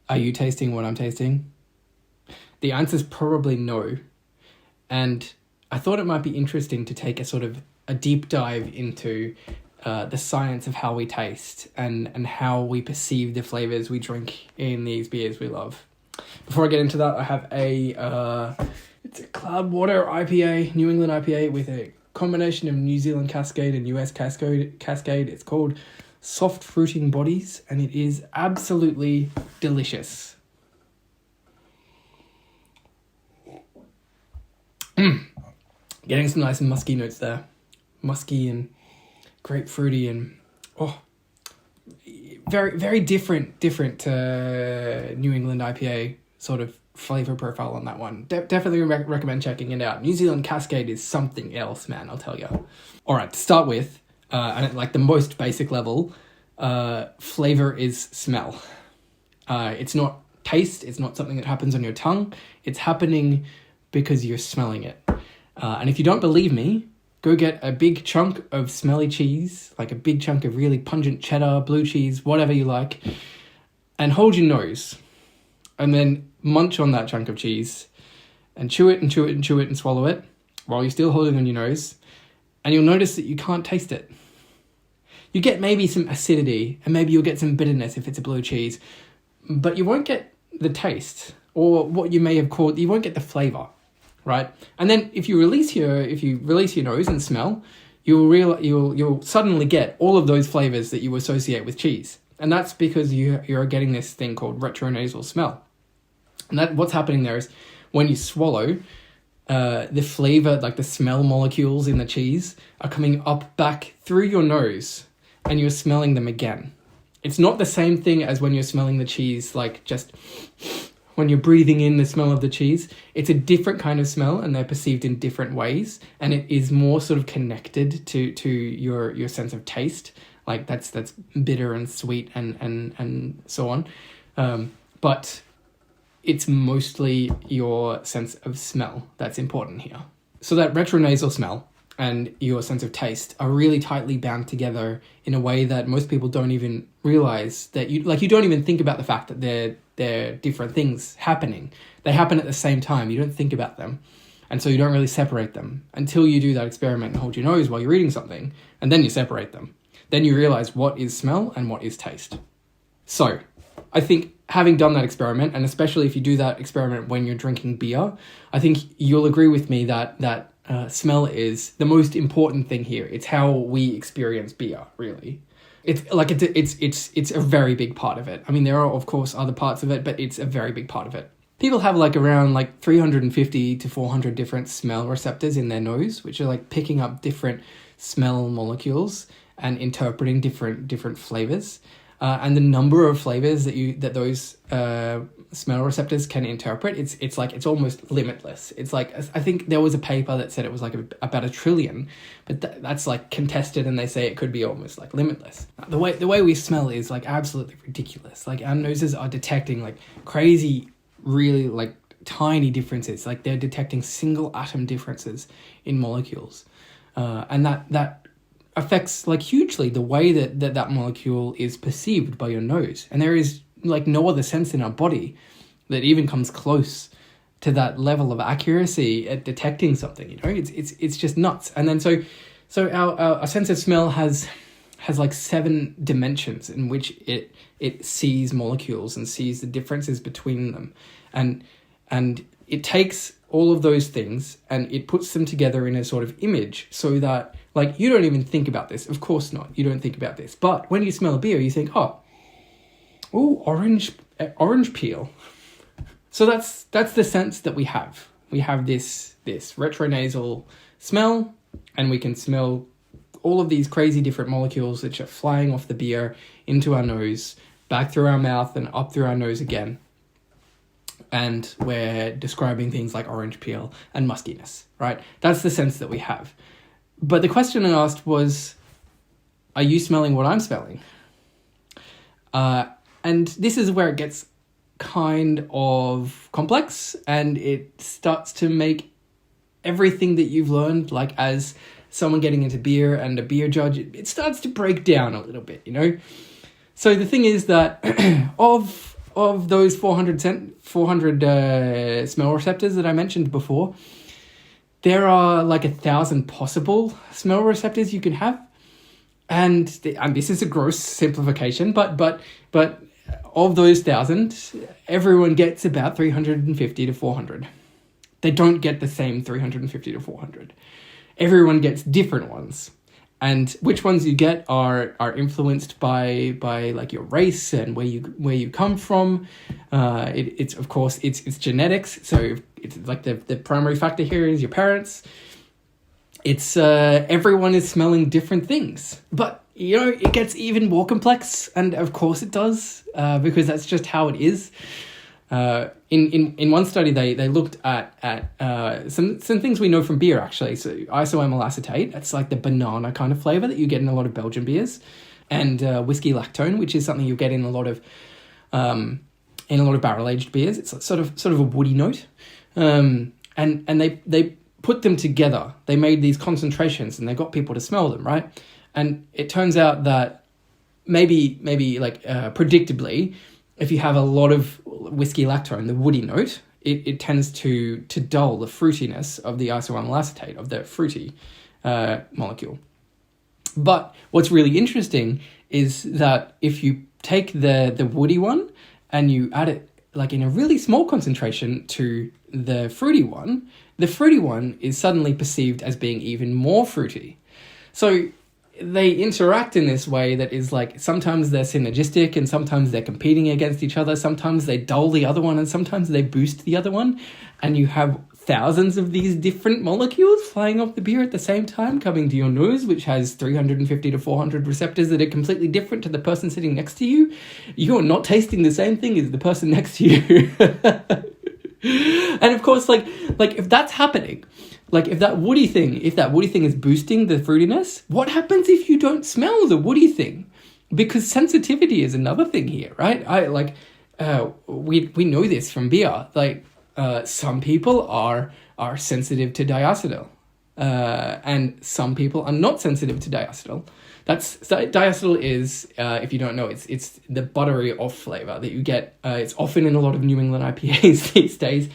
Are you tasting what I'm tasting? The answer is probably no. And I thought it might be interesting to take a sort of a deep dive into the science of how we taste and how we perceive the flavors we drink in these beers we love. Before I get into that, I have it's a Cloudwater IPA, New England IPA with a combination of New Zealand Cascade and US Cascade. It's called Soft Fruiting Bodies, and it is absolutely delicious. Getting some nice musky notes there. Musky and grapefruity and very, very different New England IPA sort of flavor profile on that one. Definitely recommend checking it out. New Zealand Cascade is something else, man, I'll tell you. All right, to start with, and at like the most basic level, flavor is smell. It's not taste. It's not something that happens on your tongue. It's happening because you're smelling it. And if you don't believe me, go get a big chunk of smelly cheese, like a big chunk of really pungent cheddar, blue cheese, whatever you like, and hold your nose. And then munch on that chunk of cheese and chew it and chew it and chew it and swallow it while you're still holding on your nose. And you'll notice that you can't taste it. You get maybe some acidity and maybe you'll get some bitterness if it's a blue cheese, but you won't get the taste or what you may have called, you won't get the flavor. Right, and then if you release your nose and smell, you'll suddenly get all of those flavors that you associate with cheese, and that's because you're getting this thing called retronasal smell. And that what's happening there is when you swallow, the flavor, like the smell molecules in the cheese, are coming up back through your nose, and you're smelling them again. It's not the same thing as when you're smelling the cheese, like just when you're breathing in the smell of the cheese. It's a different kind of smell and they're perceived in different ways. And it is more sort of connected to your sense of taste. Like that's bitter and sweet and so on. But it's mostly your sense of smell that's important here. So that retronasal smell and your sense of taste are really tightly bound together in a way that most people don't even realize that you don't even think about the fact that they're different things happening. They happen at the same time. You don't think about them. And so you don't really separate them until you do that experiment and hold your nose while you're eating something, and then you separate them. Then you realize what is smell and what is taste. So I think having done that experiment, and especially if you do that experiment when you're drinking beer, I think you'll agree with me that smell is the most important thing here. It's how we experience beer, really. It's a very big part of it. I mean, there are, of course, other parts of it, but it's a very big part of it. People have around 350 to 400 different smell receptors in their nose, which are picking up different smell molecules and interpreting different flavors. And the number of flavors that those smell receptors can interpret, it's almost limitless. It's I think there was a paper that said it was about 1 trillion, but that's contested, and they say it could be almost limitless. The way we smell is absolutely ridiculous. Our noses are detecting crazy, really tiny differences. They're detecting single atom differences in molecules, and that affects hugely the way that molecule is perceived by your nose. And there is no other sense in our body that even comes close to that level of accuracy at detecting something. It's just nuts. And then so our sense of smell has 7 dimensions in which it sees molecules and sees the differences between them, and it takes all of those things and it puts them together in a sort of image so that you don't even think about this. Of course not. You don't think about this. But when you smell a beer, you think, orange peel. So that's the sense that we have. We have this retronasal smell, and we can smell all of these crazy different molecules which are flying off the beer into our nose, back through our mouth and up through our nose again. And we're describing things like orange peel and muskiness, right? That's the sense that we have. But the question I asked was, are you smelling what I'm smelling? And this is where it gets kind of complex, and it starts to make everything that you've learned, as someone getting into beer and a beer judge, it starts to break down a little bit, So the thing is that of of those 400 smell receptors that I mentioned before, there are like 1,000 possible smell receptors you can have. And this is a gross simplification, but of those 1,000, everyone gets about 350 to 400. They don't get the same 350 to 400. Everyone gets different ones. And which ones you get are influenced by like your race and where you come from. It's of course it's genetics. So it's like the primary factor here is your parents. It's everyone is smelling different things, but it gets even more complex, and of course it does, because that's just how it is. In one study, they looked at some things we know from beer, actually. So isoamyl acetate, that's like the banana kind of flavor that you get in a lot of Belgian beers, and whiskey lactone, which is something you get in a lot of barrel aged beers. It's sort of a woody note, and they put them together. They made these concentrations and they got people to smell them, right? And it turns out that maybe like predictably, if you have a lot of whiskey lactone, the woody note, it tends to dull the fruitiness of the isoamyl acetate, of the fruity molecule. But what's really interesting is that if you take the woody one and you add it like in a really small concentration to the fruity one is suddenly perceived as being even more fruity. So they interact in this way that is like, sometimes they're synergistic and sometimes they're competing against each other. Sometimes they dull the other one and sometimes they boost the other one. And you have thousands of these different molecules flying off the beer at the same time, coming to your nose, which has 350 to 400 receptors that are completely different to the person sitting next to you. You're not tasting the same thing as the person next to you. And of course, like if that's happening, like if that woody thing is boosting the fruitiness, what happens if you don't smell the woody thing? Because sensitivity is another thing here, right? We know this from beer. Like some people are sensitive to diacetyl, and some people are not sensitive to diacetyl. Diacetyl is, if you don't know, it's the buttery off flavor that you get. It's often in a lot of New England IPAs these days.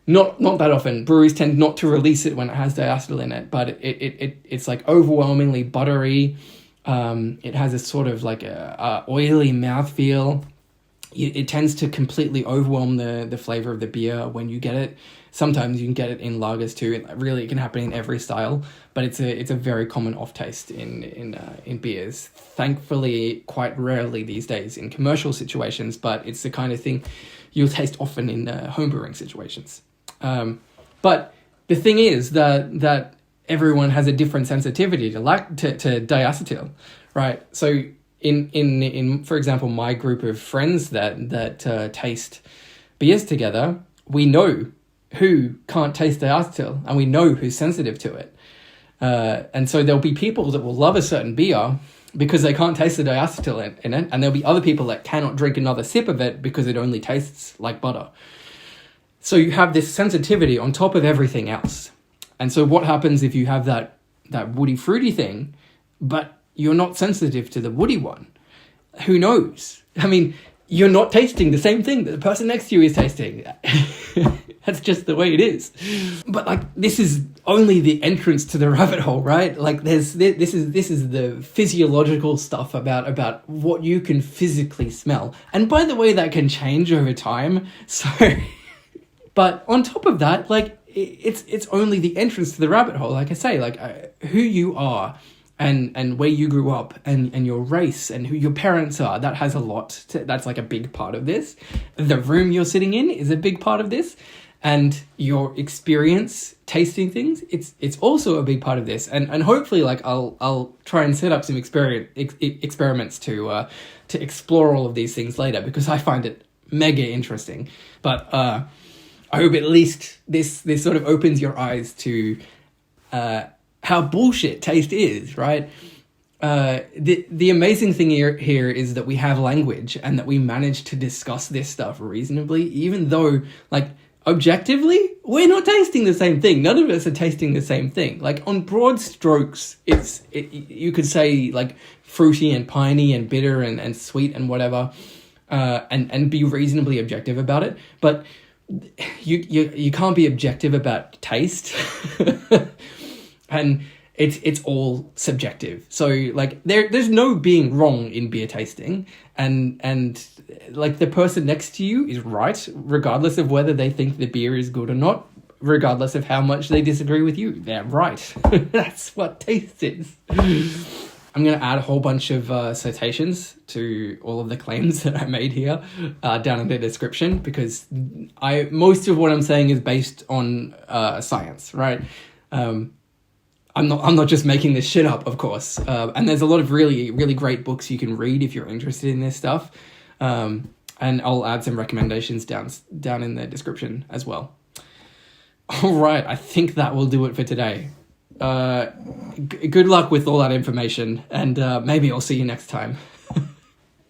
No, not that often. Breweries tend not to release it when it has diacetyl in it, but it's like overwhelmingly buttery. It has a sort of like a oily mouthfeel. It tends to completely overwhelm the flavor of the beer when you get it. Sometimes you can get it in lagers too. It can happen in every style, but it's a very common off taste in beers. Thankfully, quite rarely these days in commercial situations, but it's the kind of thing you'll taste often in home brewing situations. But the thing is that everyone has a different sensitivity to diacetyl, right? So in for example, my group of friends that taste beers together, we know who can't taste diacetyl and we know who's sensitive to it. And so there'll be people that will love a certain beer because they can't taste the diacetyl in it, and there'll be other people that cannot drink another sip of it because it only tastes like butter. So you have this sensitivity on top of everything else. And so what happens if you have that woody fruity thing, but you're not sensitive to the woody one? Who knows? I mean, you're not tasting the same thing that the person next to you is tasting. That's just the way it is. But like, this is only the entrance to the rabbit hole, right? Like this is the physiological stuff about what you can physically smell. And by the way, that can change over time. So, but on top of that, like it's only the entrance to the rabbit hole. Like I say, like who you are and where you grew up and your race and who your parents are, that has a lot that's like a big part of this. The room you're sitting in is a big part of this. And your experience tasting things, it's also a big part of this. And hopefully, like I'll try and set up some experiments to explore all of these things later, because I find it mega interesting. But I hope at least this sort of opens your eyes to how bullshit taste is, right? The amazing thing here is that we have language and that we manage to discuss this stuff reasonably, even though, like, objectively, we're not tasting the same thing. None of us are tasting the same thing. Like, on broad strokes, you could say, like, fruity and piney and bitter and sweet and whatever. and be reasonably objective about it. But you can't be objective about taste, and it's all subjective. So like there's no being wrong in beer tasting, and like the person next to you is right, regardless of whether they think the beer is good or not, regardless of how much they disagree with you. They're right. That's what taste is. I'm going to add a whole bunch of citations to all of the claims that I made here down in the description, because most of what I'm saying is based on science, right? I'm not just making this shit up, of course. And there's a lot of really, really great books you can read if you're interested in this stuff. And I'll add some recommendations down in the description as well. All right, I think that will do it for today. Good luck with all that information, and maybe I'll see you next time.